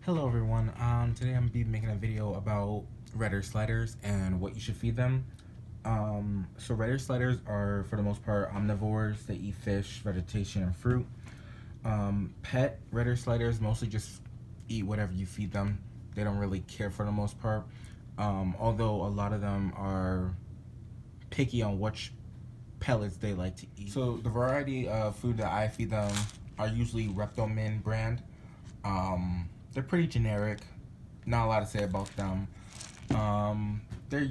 Hello everyone. Today I'm gonna be making a video about red ear sliders and what you should feed them. So red ear sliders are, for the most part, omnivores. They eat fish, vegetation, and fruit. Pet red ear sliders mostly just eat whatever you feed them. They don't really care for the most part. Although a lot of them are picky on which pellets they like to eat. So the variety of food that I feed them are usually Reptomin brand. They're pretty generic. Not a lot to say about them. They're,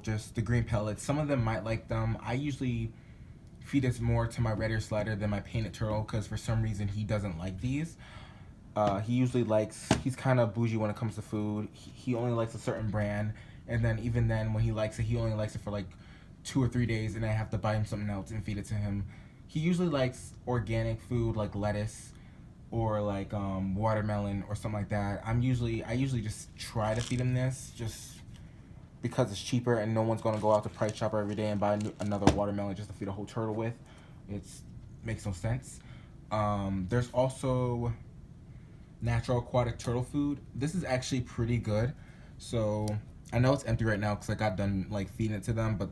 just the green pellets. Some of them might like them. I usually feed this more to my red ear slider than my painted turtle because for some reason he doesn't like these. He's kind of bougie when it comes to food. He only likes a certain brand. And then even then, when he likes it, he only likes it for like 2 or 3 days, and I have to buy him something else and feed it to him. He usually likes organic food like lettuce or like watermelon or something like that. I usually just try to feed him this just because it's cheaper and no one's gonna go out to Price Chopper every day and buy another watermelon just to feed a whole turtle with. It makes no sense. There's also natural aquatic turtle food. This is actually pretty good. So I know it's empty right now because I got done like feeding it to them, but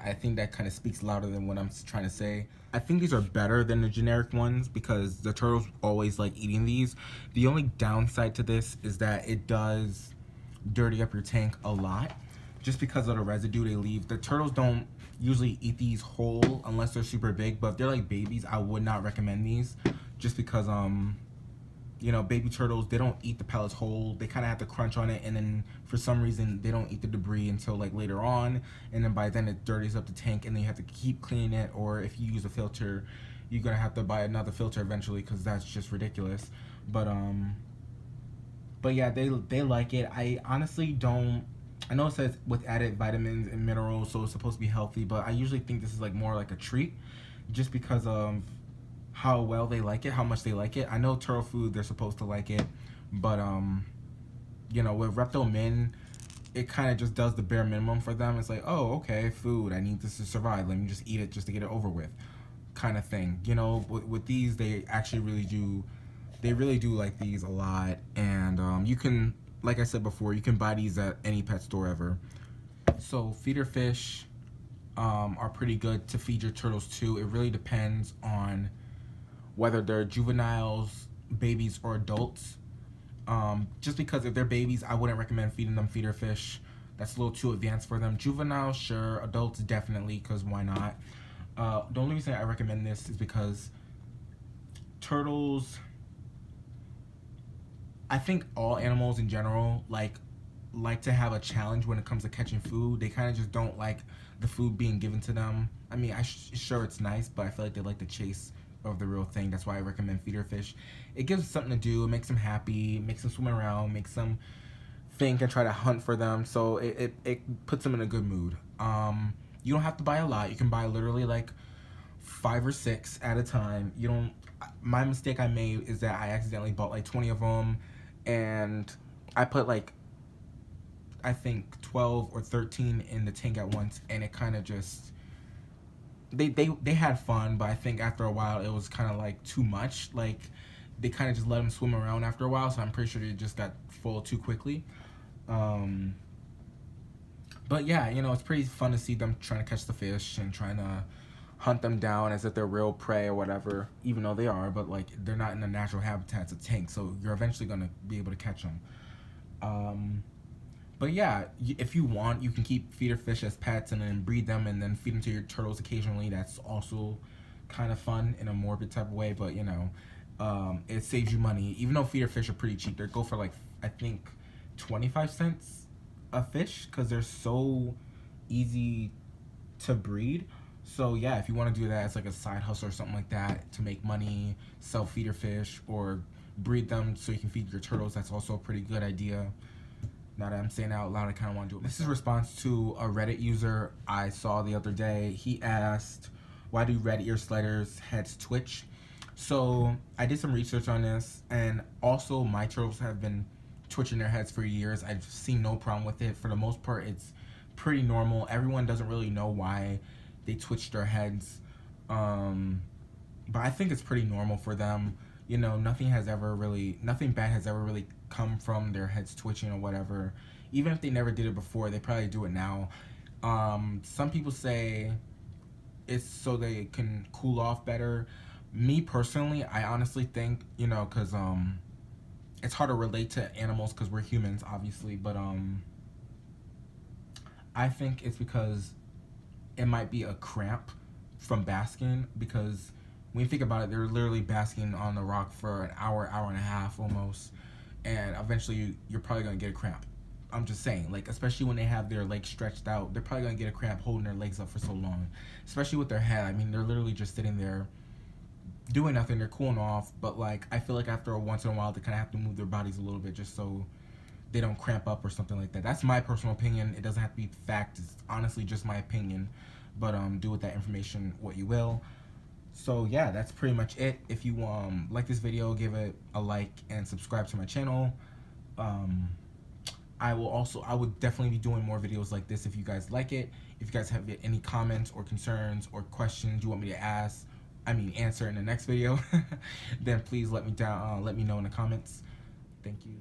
I think that kind of speaks louder than what I'm trying to say. I think these are better than the generic ones because the turtles always like eating these. The only downside to this is that it does dirty up your tank a lot just because of the residue they leave. The turtles don't usually eat these whole unless they're super big, but if they're like babies, I would not recommend these just because baby turtles, they don't eat the pellets whole. They kind of have to crunch on it, and then for some reason they don't eat the debris until like later on, and then by then it dirties up the tank, and then you have to keep cleaning it. Or if you use a filter, you're gonna have to buy another filter eventually because that's just ridiculous. But yeah, they like it. I honestly don't. I know it says with added vitamins and minerals, so it's supposed to be healthy, but I usually think this is like more like a treat, just because of how well they like it, how much they like it. I know turtle food, they're supposed to like it, but with Reptomin, it kind of just does the bare minimum for them. It's like, oh, okay, food, I need this to survive, let me just eat it just to get it over with, kind of thing. With these, they actually really do like these a lot, and you can, like I said before, you can buy these at any pet store ever. So feeder fish are pretty good to feed your turtles too. It really depends on whether they're juveniles, babies, or adults. Just because if they're babies, I wouldn't recommend feeding them feeder fish. That's a little too advanced for them. Juveniles, sure. Adults, definitely, because why not? The only reason I recommend this is because turtles, I think all animals in general, like to have a challenge when it comes to catching food. They kind of just don't like the food being given to them. I mean, sure it's nice, but I feel like they like the chase of the real thing. That's why I recommend feeder fish. It gives them something to do. It makes them happy. Makes them swim around. Makes them think and try to hunt for them. So it puts them in a good mood. You don't have to buy a lot. You can buy literally like 5 or 6 at a time. You don't. My mistake I made is that I accidentally bought like 20 of them, and I put like, I think 12 or 13 in the tank at once, and it kind of just they had fun, but I think after a while it was kind of like too much. Like they kind of just let them swim around after a while, so I'm pretty sure they just got full too quickly. But yeah, it's pretty fun to see them trying to catch the fish and trying to hunt them down as if they're real prey or whatever, even though they are, but like they're not in the natural habitats of tanks, so you're eventually gonna be able to catch them. But yeah, if you want, you can keep feeder fish as pets and then breed them and then feed them to your turtles occasionally. That's also kind of fun in a morbid type of way, but it saves you money. Even though feeder fish are pretty cheap, they go for like, I think 25 cents a fish because they're so easy to breed. So yeah, if you want to do that as like a side hustle or something like that to make money, sell feeder fish or breed them so you can feed your turtles, that's also a pretty good idea. Now that I'm saying it out loud, I kind of want to do it. This is a response to a Reddit user I saw the other day. He asked, why do red ear sliders heads twitch? So I did some research on this, and also my turtles have been twitching their heads for years. I've seen no problem with it. For the most part, it's pretty normal. Everyone doesn't really know why they twitch their heads. But I think it's pretty normal for them. you know, nothing bad has ever really come from their heads twitching or whatever. Even if they never did it before, they probably do it now. Some people say it's so they can cool off better. Me personally, I honestly think, you know, because it's hard to relate to animals because we're humans, obviously, but I think it's because it might be a cramp from basking, because when you think about it, they're literally basking on the rock for an hour, hour and a half almost, and eventually you're probably gonna get a cramp. I'm just saying, like, especially when they have their legs stretched out, they're probably gonna get a cramp holding their legs up for so long. Especially with their head. I mean, they're literally just sitting there doing nothing. They're cooling off, but like, I feel like after once in a while, they kind of have to move their bodies a little bit just so they don't cramp up or something like that. That's my personal opinion. It doesn't have to be fact. It's honestly just my opinion. But do with that information what you will. So yeah, that's pretty much it. If you like this video, give it a like and subscribe to my channel. I would definitely be doing more videos like this if you guys like it. If you guys have any comments or concerns or questions you want me to answer in the next video, then please let me know in the comments. Thank you.